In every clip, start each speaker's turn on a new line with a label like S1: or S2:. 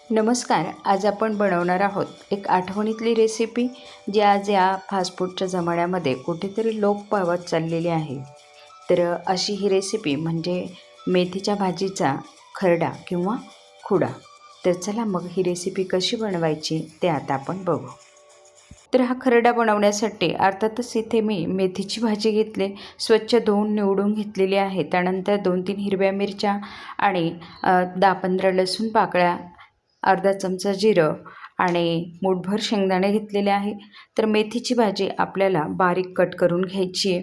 S1: नमस्कार. आज आपण बनवणार आहोत एक आठवणीतली रेसिपी जी आज या फास्ट फूडच्या जमान्यामध्ये कुठेतरी लोप पावत चाललेली आहे. तर अशी ही रेसिपी म्हणजे मेथीच्या भाजीचा खरडा किंवा खुडा. तर चला मग ही रेसिपी कशी बनवायची ते आता आपण बघू. तर हा खरडा बनवण्यासाठी अर्थातच इथे मी मेथीची भाजी घेतली, स्वच्छ धुवून निवडून घेतलेली आहे. त्यानंतर 2-3 हिरव्या मिरच्या आणि 10-15 लसूण पाकळ्या, अर्धा चमचा जिरं आणि मूठभर शेंगदाणे घेतलेले आहे. तर मेथीची भाजी आपल्याला बारीक कट करून घ्यायची आहे.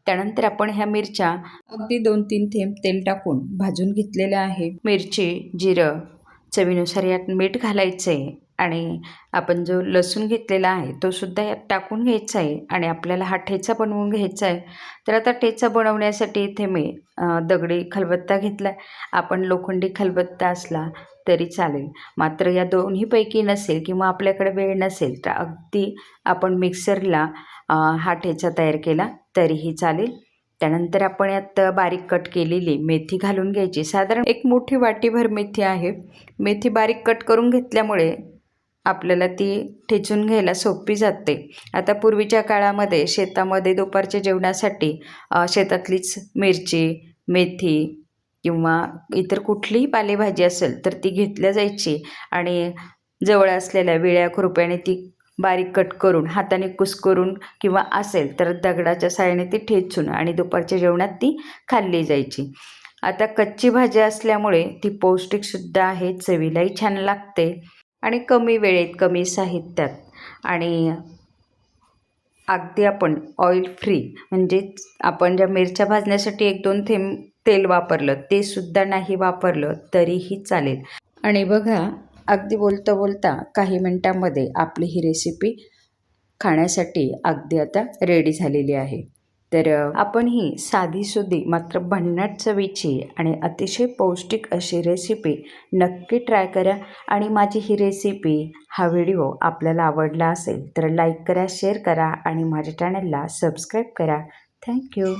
S1: त्यानंतर आपण ह्या मिरच्या अगदी 2-3 थेंब तेल टाकून भाजून घेतलेल्या आहे. मिरची, जिरं, चवीनुसार यात मीठ घालायचं आहे आणि आपण जो लसूण घेतलेला आहे तो सुद्धा यात टाकून घ्यायचा आहे आणि आपल्याला हा ठेचा बनवून घ्यायचा आहे. तर आता ठेचा बनवण्यासाठी इथे मी दगडी खलबत्ता घेतला आहे. आपण लोखंडी खलबत्ता असला तरी चालेल, मात्र या दोन्हीपैकी नसेल किंवा आपल्याकडे वेळ नसेल तर अगदी आपण मिक्सरला हा ठेचा तयार केला तरीही चालेल. त्यानंतर आपण यात बारीक कट केलेली मेथी घालून घ्यायची. साधारण एक मोठी वाटीभर मेथी आहे. मेथी बारीक कट करून घेतल्यामुळे आपल्याला ती ठेचून घ्यायला सोपी जाते. आता पूर्वीच्या काळामध्ये शेतामध्ये दुपारच्या जेवणासाठी शेतातलीच मिरची, मेथी किंवा इतर कुठलीही पालेभाजी असेल तर ती घेतल्या जायची आणि जवळ असलेल्या विळ्या खुरप्याने ती बारीक कट करून हाताने कुस्करून किंवा असेल तर दगडाच्या साहाय्याने ती ठेचून आणि दुपारच्या जेवणात ती खाल्ली जायची. आता कच्ची भाजी असल्यामुळे ती पौष्टिकसुद्धा आहे, चवीलाही छान लागते आणि कमी वेळेत कमी साहित्यात आणि अगदी आपण ऑइल फ्री, म्हणजेच आपण ज्या मिरच्या भाजण्यासाठी 1-2 थेंब तेल वापरलं ते सुद्धा नाही वापरलं तरीही चालेल. आणि बघा, अगदी बोलता बोलता काही मिनटामध्ये आपली ही रेसिपी खाण्यासाठी अगदी आता रेडी झालेली आहे. तर आपण ही साधीसुधी मात्र भन्नाट चवीची आणि अतिशय पौष्टिक अशी रेसिपी नक्की ट्राय करा. आणि माझी ही रेसिपी, हा व्हिडिओ आपल्याला आवडला असेल तर लाईक करा, शेअर करा आणि माझ्या चॅनलला सबस्क्राईब करा. थँक्यू.